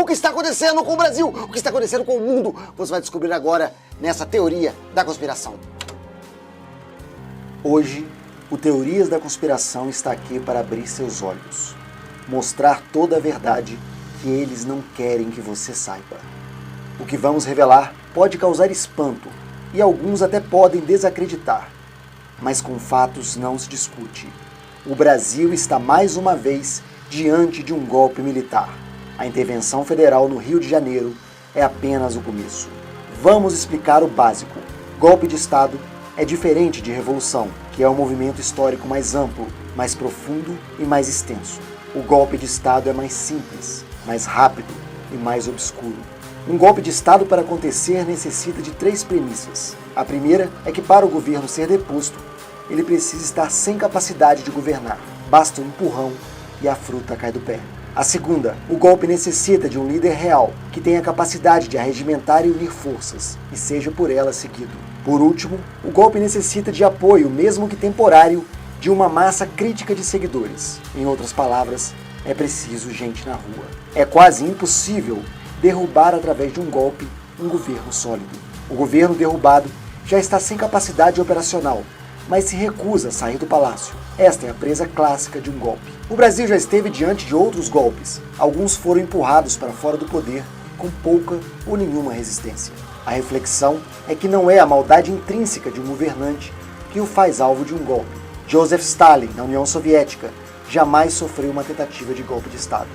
O que está acontecendo com o Brasil? O que está acontecendo com o mundo? Você vai descobrir agora nessa teoria da conspiração. Hoje, o Teorias da Conspiração está aqui para abrir seus olhos, mostrar toda a verdade que eles não querem que você saiba. O que vamos revelar pode causar espanto e alguns até podem desacreditar, mas com fatos não se discute. O Brasil está mais uma vez diante de um golpe militar. A intervenção federal no Rio de Janeiro é apenas o começo. Vamos explicar o básico. Golpe de Estado é diferente de revolução, que é um movimento histórico mais amplo, mais profundo e mais extenso. O golpe de Estado é mais simples, mais rápido e mais obscuro. Um golpe de Estado para acontecer necessita de 3 premissas. A primeira é que para o governo ser deposto, ele precisa estar sem capacidade de governar. Basta um empurrão e a fruta cai do pé. A segunda, o golpe necessita de um líder real, que tenha capacidade de arregimentar e unir forças, e seja por ela seguido. Por último, o golpe necessita de apoio, mesmo que temporário, de uma massa crítica de seguidores. Em outras palavras, é preciso gente na rua. É quase impossível derrubar através de um golpe um governo sólido. O governo derrubado já está sem capacidade operacional, mas se recusa a sair do palácio. Esta é a presa clássica de um golpe. O Brasil já esteve diante de outros golpes. Alguns foram empurrados para fora do poder com pouca ou nenhuma resistência. A reflexão é que não é a maldade intrínseca de um governante que o faz alvo de um golpe. Joseph Stalin, na União Soviética, jamais sofreu uma tentativa de golpe de Estado.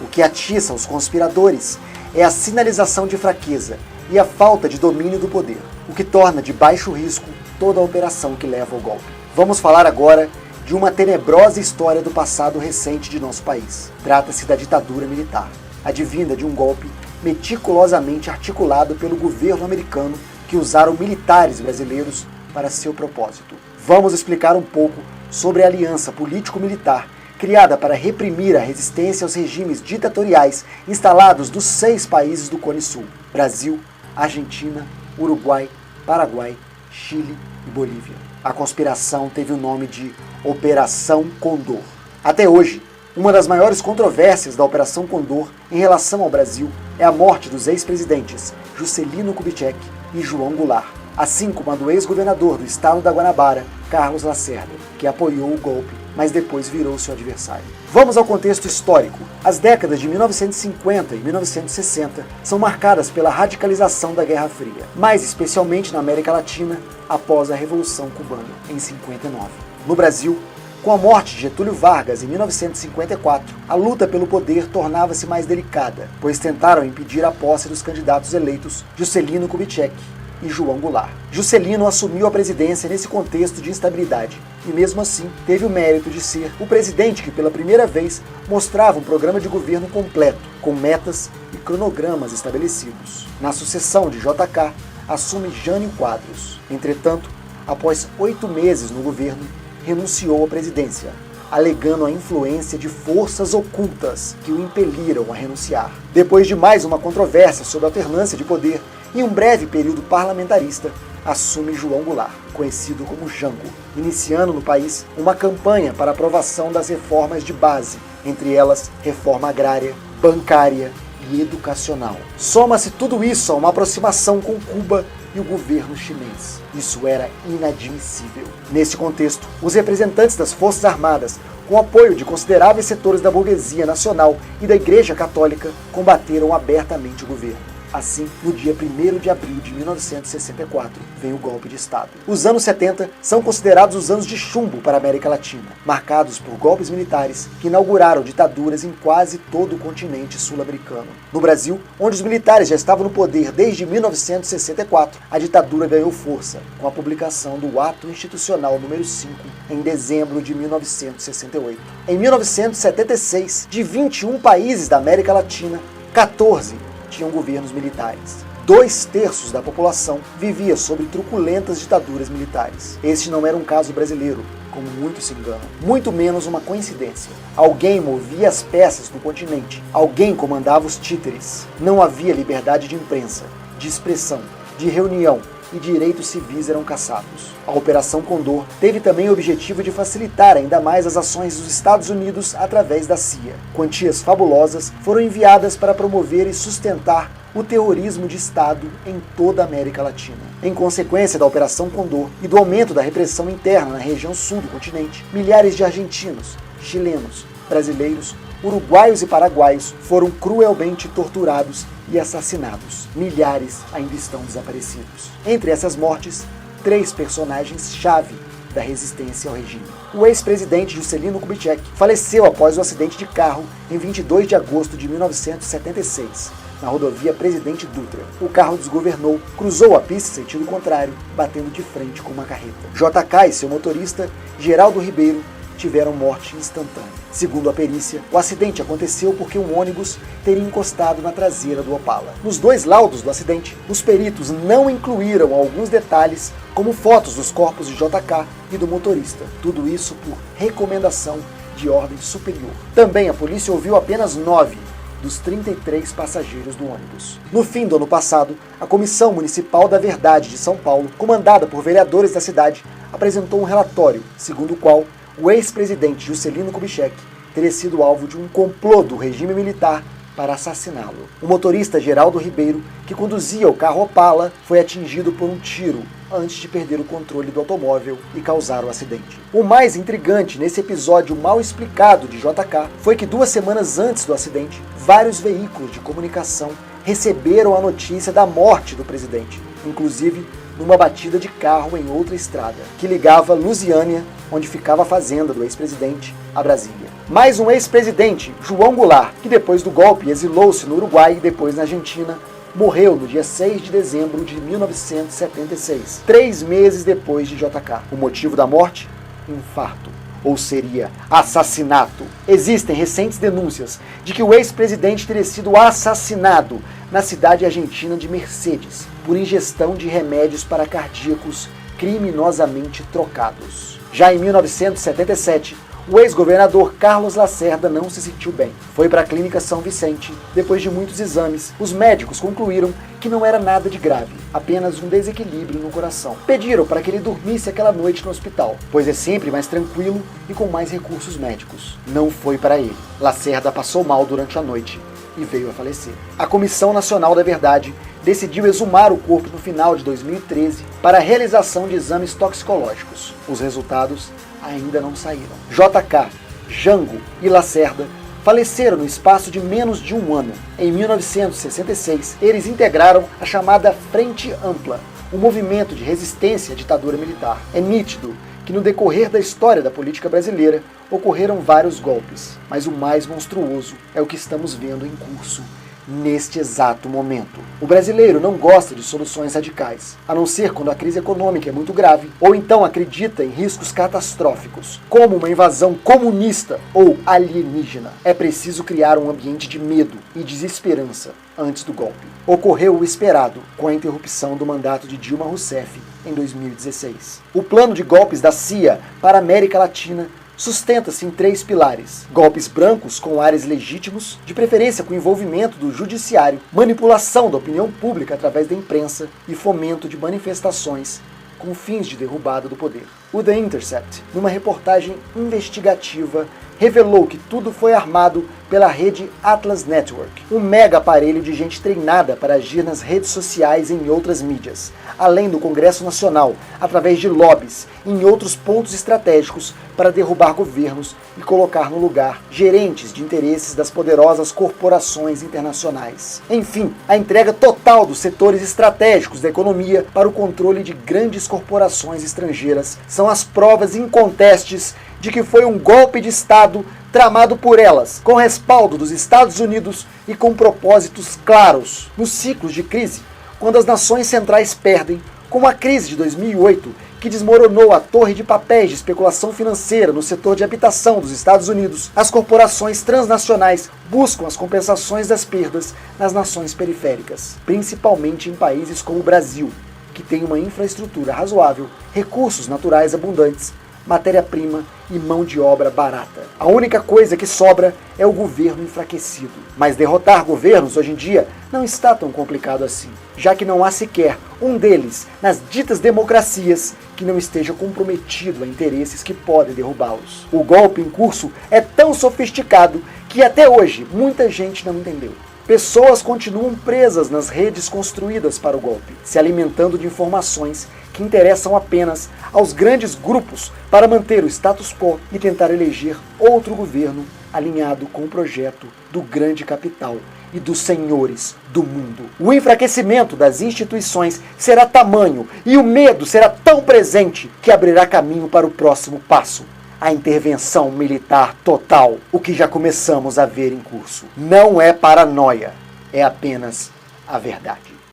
O que atiça os conspiradores é a sinalização de fraqueza e a falta de domínio do poder, o que torna de baixo risco toda a operação que leva ao golpe. Vamos falar agora de uma tenebrosa história do passado recente de nosso país. Trata-se da ditadura militar, advinda de um golpe meticulosamente articulado pelo governo americano que usaram militares brasileiros para seu propósito. Vamos explicar um pouco sobre a aliança político-militar criada para reprimir a resistência aos regimes ditatoriais instalados dos 6 países do Cone Sul: Brasil, Argentina, Uruguai, Paraguai, Chile e Bolívia. A conspiração teve o nome de Operação Condor. Até hoje, uma das maiores controvérsias da Operação Condor em relação ao Brasil é a morte dos ex-presidentes Juscelino Kubitschek e João Goulart, assim como a do ex-governador do estado da Guanabara, Carlos Lacerda, que apoiou o golpe, mas depois virou seu adversário. Vamos ao contexto histórico. As décadas de 1950 e 1960 são marcadas pela radicalização da Guerra Fria, mais especialmente na América Latina, após a Revolução Cubana, em 59. No Brasil, com a morte de Getúlio Vargas em 1954, a luta pelo poder tornava-se mais delicada, pois tentaram impedir a posse dos candidatos eleitos Juscelino Kubitschek e João Goulart. Juscelino assumiu a presidência nesse contexto de instabilidade e, mesmo assim, teve o mérito de ser o presidente que, pela primeira vez, mostrava um programa de governo completo, com metas e cronogramas estabelecidos. Na sucessão de JK, assume Jânio Quadros. Entretanto, após 8 meses no governo, renunciou à presidência, alegando a influência de forças ocultas que o impeliram a renunciar. Depois de mais uma controvérsia sobre a alternância de poder e um breve período parlamentarista, assume João Goulart, conhecido como Jango, iniciando no país uma campanha para aprovação das reformas de base, entre elas reforma agrária, bancária e educacional. Soma-se tudo isso a uma aproximação com Cuba e o governo chinês. Isso era inadmissível. Neste contexto, os representantes das Forças Armadas, com apoio de consideráveis setores da burguesia nacional e da Igreja Católica, combateram abertamente o governo. Assim, no dia 1º de abril de 1964, veio o golpe de Estado. Os anos 70 são considerados os anos de chumbo para a América Latina, marcados por golpes militares que inauguraram ditaduras em quase todo o continente sul-americano. No Brasil, onde os militares já estavam no poder desde 1964, a ditadura ganhou força com a publicação do Ato Institucional número 5 em dezembro de 1968. Em 1976, de 21 países da América Latina, 14 tinham governos militares. 2/3 da população vivia sob truculentas ditaduras militares. Este não era um caso brasileiro, como muitos se enganam, muito menos uma coincidência. Alguém movia as peças do continente, alguém comandava os títeres. Não havia liberdade de imprensa, de expressão, de reunião, e direitos civis eram caçados. A Operação Condor teve também o objetivo de facilitar ainda mais as ações dos Estados Unidos através da CIA. Quantias fabulosas foram enviadas para promover e sustentar o terrorismo de Estado em toda a América Latina. Em consequência da Operação Condor e do aumento da repressão interna na região sul do continente, milhares de argentinos, chilenos, brasileiros, uruguaios e paraguaios foram cruelmente torturados e assassinados. Milhares ainda estão desaparecidos. Entre essas mortes, 3 personagens-chave da resistência ao regime. O ex-presidente Juscelino Kubitschek faleceu após o acidente de carro em 22 de agosto de 1976. Na rodovia Presidente Dutra. O carro desgovernou, cruzou a pista em sentido contrário, batendo de frente com uma carreta. JK e seu motorista, Geraldo Ribeiro, tiveram morte instantânea. Segundo a perícia, o acidente aconteceu porque um ônibus teria encostado na traseira do Opala. Nos 2 laudos do acidente, os peritos não incluíram alguns detalhes, como fotos dos corpos de JK e do motorista. Tudo isso por recomendação de ordem superior. Também a polícia ouviu apenas 9 dos 33 passageiros do ônibus. No fim do ano passado, a Comissão Municipal da Verdade de São Paulo, comandada por vereadores da cidade, apresentou um relatório, segundo o qual o ex-presidente Juscelino Kubitschek teria sido alvo de um complô do regime militar para assassiná-lo. O motorista Geraldo Ribeiro, que conduzia o carro Opala, foi atingido por um tiro antes de perder o controle do automóvel e causar o acidente. O mais intrigante nesse episódio mal explicado de JK foi que 2 semanas antes do acidente, vários veículos de comunicação receberam a notícia da morte do presidente, inclusive numa batida de carro em outra estrada, que ligava Lusiânia, onde ficava a fazenda do ex-presidente, a Brasília. Mais um ex-presidente, João Goulart, que depois do golpe exilou-se no Uruguai e depois na Argentina, morreu no dia 6 de dezembro de 1976, 3 meses depois de JK. O motivo da morte? Infarto. Ou seria assassinato. Existem recentes denúncias de que o ex-presidente teria sido assassinado na cidade argentina de Mercedes por ingestão de remédios para cardíacos criminosamente trocados. Já em 1977, o ex-governador Carlos Lacerda não se sentiu bem. Foi para a clínica São Vicente. Depois de muitos exames, os médicos concluíram que não era nada de grave, apenas um desequilíbrio no coração. Pediram para que ele dormisse aquela noite no hospital, pois é sempre mais tranquilo e com mais recursos médicos. Não foi para ele. Lacerda passou mal durante a noite e veio a falecer. A Comissão Nacional da Verdade decidiu exumar o corpo no final de 2013 para a realização de exames toxicológicos. Os resultados ainda não saíram. JK, Jango e Lacerda faleceram no espaço de menos de um ano. Em 1966, eles integraram a chamada Frente Ampla, um movimento de resistência à ditadura militar. É nítido que no decorrer da história da política brasileira ocorreram vários golpes, mas o mais monstruoso é o que estamos vendo em curso neste exato momento. O brasileiro não gosta de soluções radicais, a não ser quando a crise econômica é muito grave, ou então acredita em riscos catastróficos, como uma invasão comunista ou alienígena. É preciso criar um ambiente de medo e desesperança antes do golpe. Ocorreu o esperado com a interrupção do mandato de Dilma Rousseff em 2016. O plano de golpes da CIA para a América Latina sustenta-se em 3 pilares: golpes brancos com ares legítimos, de preferência com envolvimento do judiciário, manipulação da opinião pública através da imprensa e fomento de manifestações com fins de derrubada do poder. O The Intercept, numa reportagem investigativa, revelou que tudo foi armado pela rede Atlas Network, um mega aparelho de gente treinada para agir nas redes sociais e em outras mídias, além do Congresso Nacional, através de lobbies em outros pontos estratégicos para derrubar governos e colocar no lugar gerentes de interesses das poderosas corporações internacionais. Enfim, a entrega total dos setores estratégicos da economia para o controle de grandes corporações estrangeiras são as provas incontestes de que foi um golpe de Estado tramado por elas, com respaldo dos Estados Unidos e com propósitos claros. Nos ciclos de crise, quando as nações centrais perdem, como a crise de 2008, que desmoronou a torre de papéis de especulação financeira no setor de habitação dos Estados Unidos, as corporações transnacionais buscam as compensações das perdas nas nações periféricas, principalmente em países como o Brasil, que tem uma infraestrutura razoável, recursos naturais abundantes, matéria-prima e mão de obra barata. A única coisa que sobra é o governo enfraquecido. Mas derrotar governos hoje em dia não está tão complicado assim, já que não há sequer um deles nas ditas democracias que não esteja comprometido a interesses que podem derrubá-los. O golpe em curso é tão sofisticado que até hoje muita gente não entendeu. Pessoas continuam presas nas redes construídas para o golpe, se alimentando de informações que interessam apenas aos grandes grupos para manter o status quo e tentar eleger outro governo alinhado com o projeto do grande capital e dos senhores do mundo. O enfraquecimento das instituições será tamanho e o medo será tão presente que abrirá caminho para o próximo passo: a intervenção militar total, o que já começamos a ver em curso. Não é paranoia, é apenas a verdade.